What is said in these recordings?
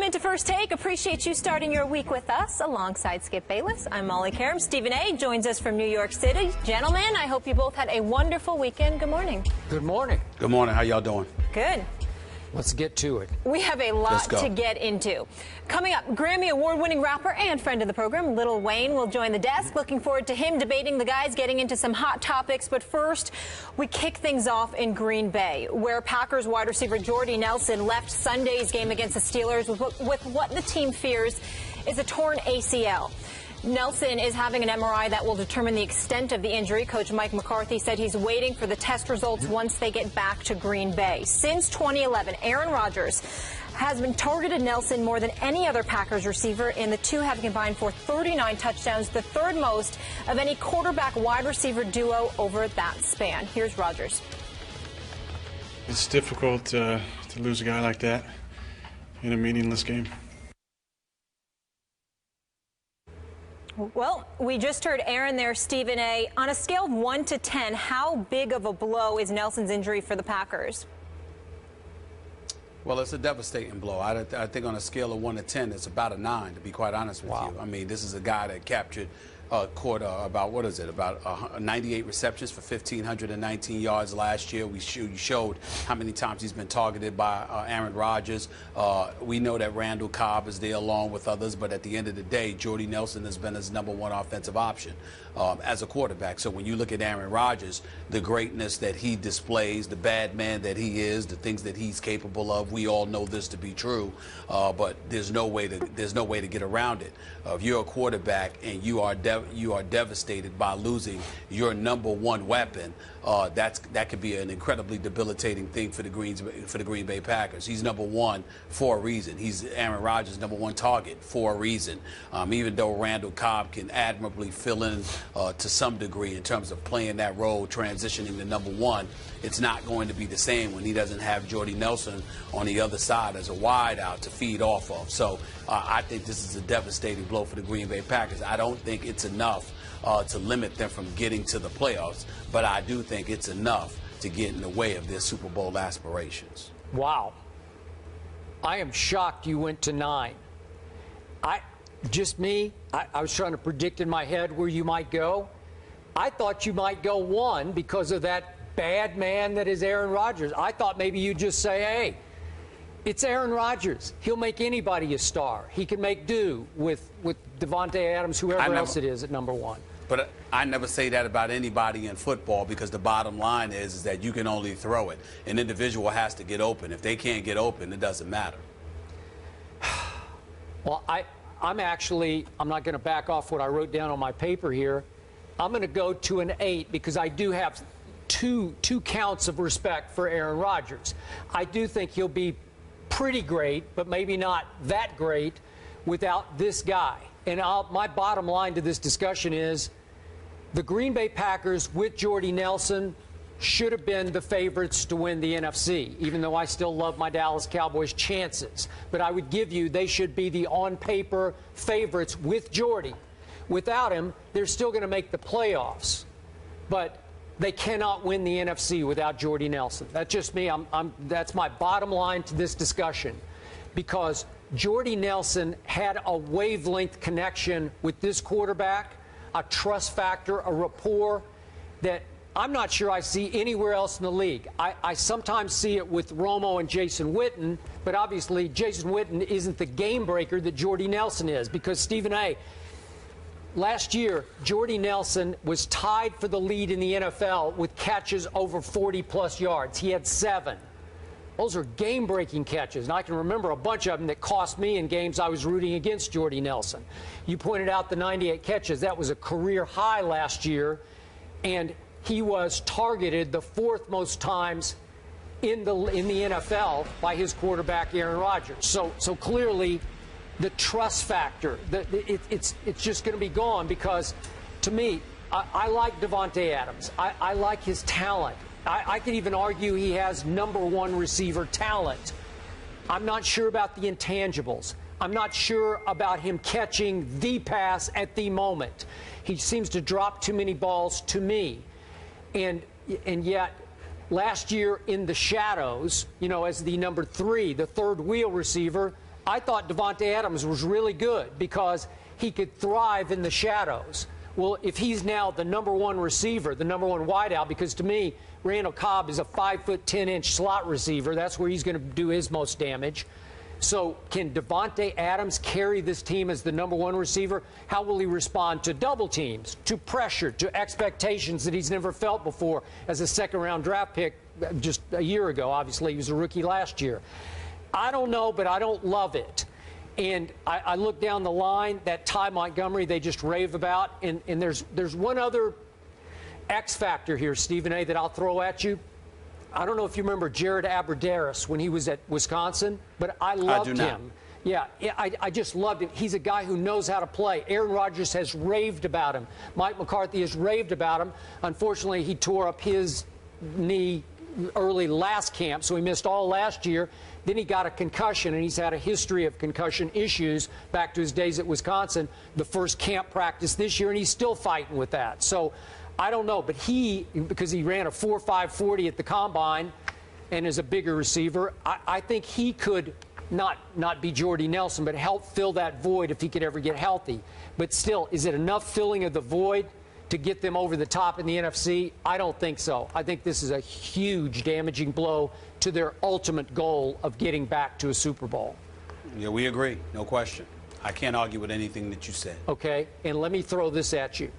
into First Take. Appreciate you starting your week with us alongside Skip Bayless. I'm Molly Karam. Stephen A. joins us from New York City. Gentlemen, I hope you both had a wonderful weekend. Good morning. Good morning. Good morning. How y'all doing? Good. Let's get to it. We have a lot to get into. Coming up, Grammy Award-winning rapper and friend of the program, Lil Wayne, will join the desk. Looking forward to him debating the guys, getting into some hot topics. But first, we kick things off in Green Bay, where Packers wide receiver Jordy Nelson left Sunday's game against the Steelers with what the team fears is a torn ACL. Nelson is having an MRI that will determine the extent of the injury. Coach Mike McCarthy said he's waiting for the test results once they get back to Green Bay. Since 2011, Aaron Rodgers has been targeted Nelson more than any other Packers receiver, and the two have combined for 39 touchdowns, the third most of any quarterback-wide receiver duo over that span. Here's Rodgers. It's difficult to lose a guy like that in a meaningless game. Well, we just heard Aaron there, Stephen A. On a scale of 1 to 10, how big of a blow is Nelson's injury for the Packers? Well, it's a devastating blow. I think on a scale of 1 to 10, it's about a 9, to be quite honest with you. I mean, this is a guy that caught about, what is it, about 98 receptions for 1,519 yards last year. We showed how many times he's been targeted by Aaron Rodgers. We know that Randall Cobb is there along with others, but at the end of the day, Jordy Nelson has been his #1 offensive option as a quarterback. So when you look at Aaron Rodgers, the greatness that he displays, the bad man that he is, the things that he's capable of, we all know this to be true, but there's no way to get around it. If you're a quarterback and you are devastated by losing your #1 weapon, that could be an incredibly debilitating thing for the Green Bay Packers. He's #1 for a reason. He's Aaron Rodgers' #1 target for a reason. Even though Randall Cobb can admirably fill in to some degree in terms of playing that role, transitioning to #1, it's not going to be the same when he doesn't have Jordy Nelson on the other side as a wideout to feed off of. So I think this is a devastating blow for the Green Bay Packers. I don't think it's enough to limit them from getting to the playoffs, but I do think it's enough to get in the way of their Super Bowl aspirations. Wow. I am shocked you went to 9. I was trying to predict in my head where you might go. I thought you might go 1 because of that bad man that is Aaron Rodgers. I thought maybe you'd just say, hey, it's Aaron Rodgers. He'll make anybody a star. He can make do with Davante Adams, whoever else it is at #1. But I never say that about anybody in football, because the bottom line is that you can only throw it. An individual has to get open. If they can't get open, it doesn't matter. Well, I'm not going to back off what I wrote down on my paper here. I'm going to go to an 8 because I do have two counts of respect for Aaron Rodgers. I do think he'll be pretty great, but maybe not that great without this guy. And my bottom line to this discussion is the Green Bay Packers with Jordy Nelson should have been the favorites to win the NFC, even though I still love my Dallas Cowboys chances. But I would give you they should be the on-paper favorites with Jordy. Without him, they're still going to make the playoffs. But they cannot win the NFC without Jordy Nelson. That's just me. That's my bottom line to this discussion, because Jordy Nelson had a wavelength connection with this quarterback, a trust factor, a rapport that I'm not sure I see anywhere else in the league. I sometimes see it with Romo and Jason Witten, but obviously Jason Witten isn't the game breaker that Jordy Nelson is, because Stephen A., last year, Jordy Nelson was tied for the lead in the NFL with catches over 40-plus yards. He had 7. Those are game-breaking catches, and I can remember a bunch of them that cost me in games I was rooting against Jordy Nelson. You pointed out the 98 catches. That was a career high last year, and he was targeted the 4th most times in the NFL by his quarterback, Aaron Rodgers. So clearly, the trust factor, it's just going to be gone, because, to me, I like Davante Adams. I like his talent. I could even argue he has #1 receiver talent. I'm not sure about the intangibles. I'm not sure about him catching the pass at the moment. He seems to drop too many balls to me. And yet, last year in the shadows, as the #3, the third wheel receiver, I thought Davante Adams was really good because he could thrive in the shadows. Well, if he's now the #1 receiver, the #1 wideout, because to me, Randall Cobb is a 5'10" slot receiver. That's where he's going to do his most damage. So can Davante Adams carry this team as the #1 receiver? How will he respond to double teams, to pressure, to expectations that he's never felt before as a second-round draft pick just a year ago? Obviously, he was a rookie last year. I don't know, but I don't love it. And I look down the line, that Ty Montgomery they just rave about, and there's one other X factor here, Stephen A., that I'll throw at you. I don't know if you remember Jared Abbrederis when he was at Wisconsin, but I loved him. Yeah, I just loved him. He's a guy who knows how to play. Aaron Rodgers has raved about him. Mike McCarthy has raved about him. Unfortunately, he tore up his knee early last camp, so he missed all last year. Then he got a concussion, and he's had a history of concussion issues back to his days at Wisconsin, the first camp practice this year, and he's still fighting with that. So I don't know, but because he ran a 4.5 40 at the combine and is a bigger receiver, I think he could not be Jordy Nelson, but help fill that void if he could ever get healthy. But still, is it enough filling of the void to get them over the top in the NFC? I don't think so. I think this is a huge damaging blow to their ultimate goal of getting back to a Super Bowl. Yeah, we agree. No question. I can't argue with anything that you said. Okay, and let me throw this at you.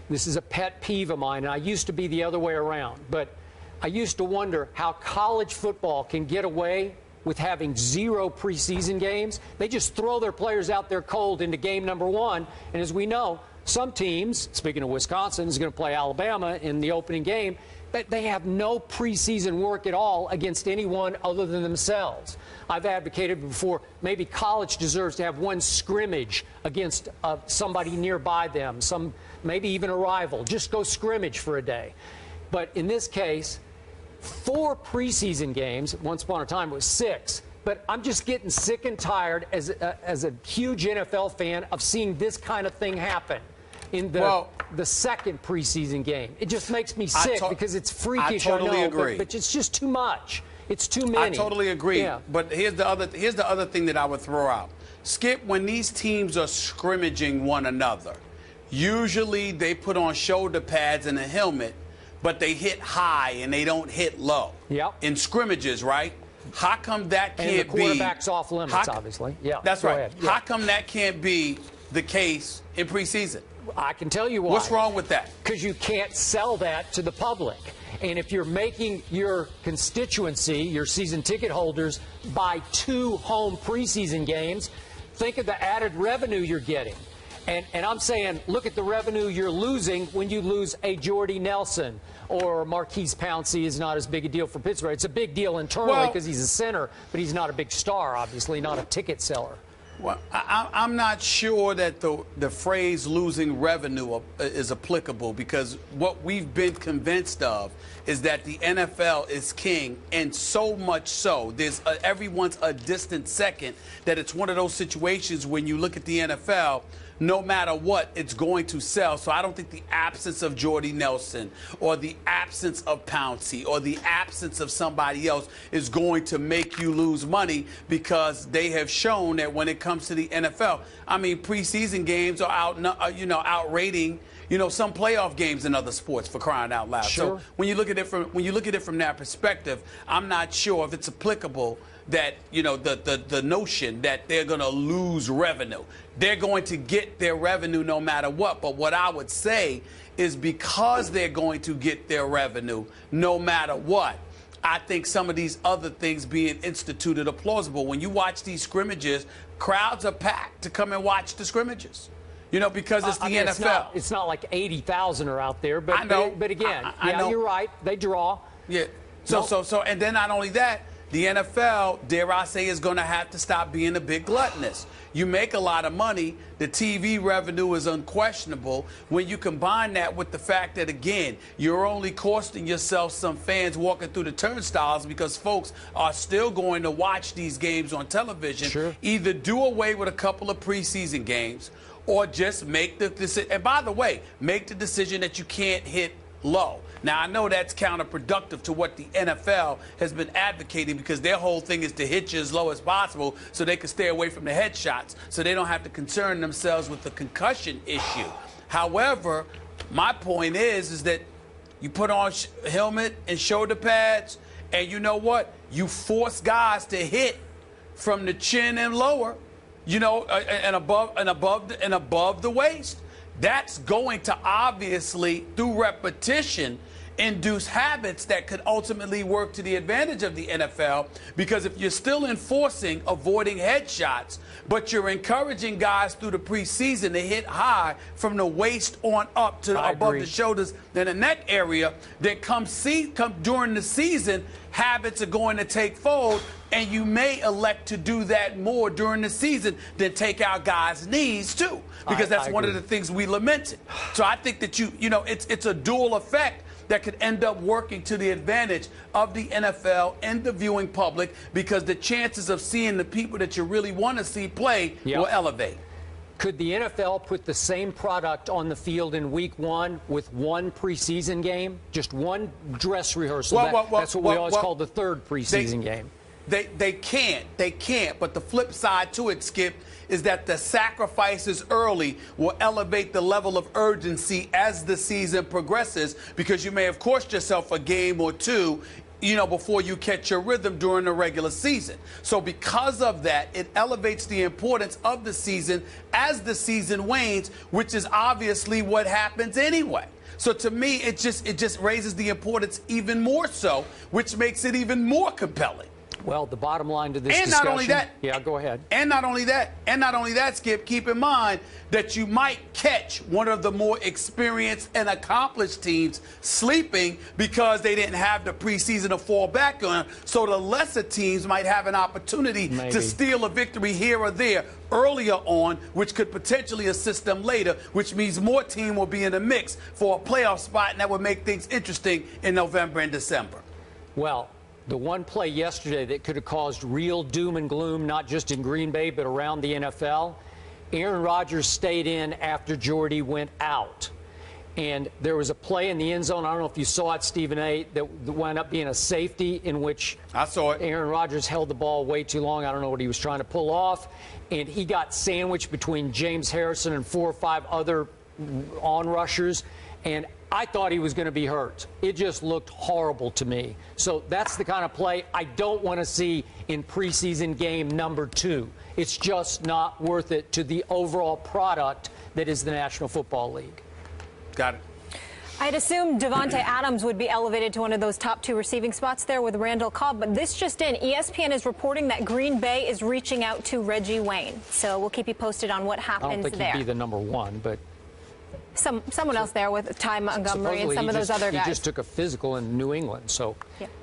This is a pet peeve of mine, and I used to be the other way around, but I used to wonder how college football can get away with having 0 preseason games. They just throw their players out there cold into game #1, and as we know, some teams, speaking of Wisconsin, is going to play Alabama in the opening game, but they have no preseason work at all against anyone other than themselves. I've advocated before maybe college deserves to have one scrimmage against somebody nearby them, maybe even a rival. Just go scrimmage for a day. But in this case, 4 preseason games. Once upon a time it was 6. But I'm just getting sick and tired as a huge NFL fan of seeing this kind of thing happen in the second preseason game. It just makes me sick because it's freakish. I totally agree. But it's just too much. It's too many. I totally agree. Yeah. But here's the other thing that I would throw out. Skip, when these teams are scrimmaging one another, usually they put on shoulder pads and a helmet, but they hit high and they don't hit low. Yep. In scrimmages, right? How come that can't be? And the quarterback's off limits, obviously. Yeah. That's right. Ahead. Yeah. How come that can't be the case in preseason? I can tell you why. What's wrong with that? Because you can't sell that to the public. And if you're making your constituency, your season ticket holders, buy 2 home preseason games, think of the added revenue you're getting. And I'm saying, look at the revenue you're losing when you lose a Jordy Nelson or Marquise Pouncey is not as big a deal for Pittsburgh. It's a big deal internally because he's a center, but he's not a big star, obviously, not a ticket seller. Well, I'm not sure that the phrase losing revenue is applicable, because what we've been convinced of is that the NFL is king, and so much so, everyone's a distant second, that it's one of those situations when you look at the NFL, no matter what, it's going to sell. So I don't think the absence of Jordy Nelson or the absence of Pouncey or the absence of somebody else is going to make you lose money, because they have shown that when it comes to the NFL, I mean, preseason games are outrating, some playoff games in other sports, for crying out loud. Sure. So when you look at it from that perspective, I'm not sure if it's applicable that, the notion that they're going to lose revenue. They're going to get their revenue no matter what. But what I would say is, because they're going to get their revenue no matter what, I think some of these other things being instituted are plausible. When you watch these scrimmages, crowds are packed to come and watch the scrimmages. Because it's the NFL. It's not like 80,000 are out there, but I know. But again, I know. You're right. They draw. Yeah. So, and then not only that, the NFL, dare I say, is going to have to stop being a big gluttonous. You make a lot of money. The TV revenue is unquestionable. When you combine that with the fact that, again, you're only costing yourself some fans walking through the turnstiles, because folks are still going to watch these games on television. Sure. Either do away with a couple of preseason games, or just make the decision. And by the way, make the decision that you can't hit low. Now, I know that's counterproductive to what the NFL has been advocating, because their whole thing is to hit you as low as possible so they can stay away from the headshots, so they don't have to concern themselves with the concussion issue. However, my point is that you put on helmet and shoulder pads, and you know what? You force guys to hit from the chin and lower, and above the waist. That's going to obviously, through repetition, induce habits that could ultimately work to the advantage of the NFL, because if you're still enforcing avoiding headshots, but you're encouraging guys through the preseason to hit high from the waist on up to above the shoulders and the neck area, then come during the season, habits are going to take fold, and you may elect to do that more during the season than take out guys' knees too, because that's one of the things we lamented. So I think that it's a dual effect that could end up working to the advantage of the NFL and the viewing public, because the chances of seeing the people that you really want to see play will elevate. Could the NFL put the same product on the field in week 1 with one preseason game? Just one dress rehearsal? That's what we always call the third preseason game. They can't. But the flip side to it, Skip, is that the sacrifices early will elevate the level of urgency as the season progresses, because you may have cost yourself a game or two, before you catch your rhythm during the regular season. So because of that, it elevates the importance of the season as the season wanes, which is obviously what happens anyway. So to me, it just raises the importance even more so, which makes it even more compelling. Well, the bottom line to this discussion... And not only that... Yeah, go ahead. And not only that, Skip, keep in mind that you might catch one of the more experienced and accomplished teams sleeping because they didn't have the preseason to fall back on. So the lesser teams might have an opportunity to steal a victory here or there earlier on, which could potentially assist them later, which means more team will be in the mix for a playoff spot, and that would make things interesting in November and December. Well, the one play yesterday that could have caused real doom and gloom, not just in Green Bay, but around the NFL, Aaron Rodgers stayed in after Jordy went out. And there was a play in the end zone, I don't know if you saw it, Stephen A., that wound up being a safety in which I saw it. Aaron Rodgers held the ball way too long. I don't know what he was trying to pull off. And he got sandwiched between James Harrison and 4 or 5 other on-rushers. And I thought he was going to be hurt. It just looked horrible to me. So that's the kind of play I don't want to see in preseason game number 2. It's just not worth it to the overall product that is the National Football League. Got it. I'd assume Devontae Adams would be elevated to one of those top 2 receiving spots there with Randall Cobb, but this just in, ESPN is reporting that Green Bay is reaching out to Reggie Wayne. So we'll keep you posted on what happens there. I don't think he'd be the number 1, but... Someone else there with Ty Montgomery and some of those other guys. He just took a physical in New England, so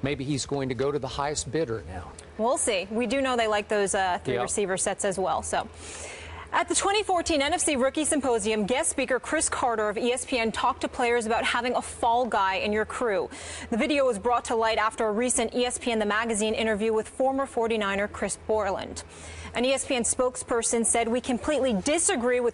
maybe he's going to go to the highest bidder now. We'll see. We do know they like those 3 receiver sets as well. So, at the 2014 NFC Rookie Symposium, guest speaker Chris Carter of ESPN talked to players about having a fall guy in your crew. The video was brought to light after a recent ESPN The Magazine interview with former 49er Chris Borland. An ESPN spokesperson said, "We completely disagree with Chris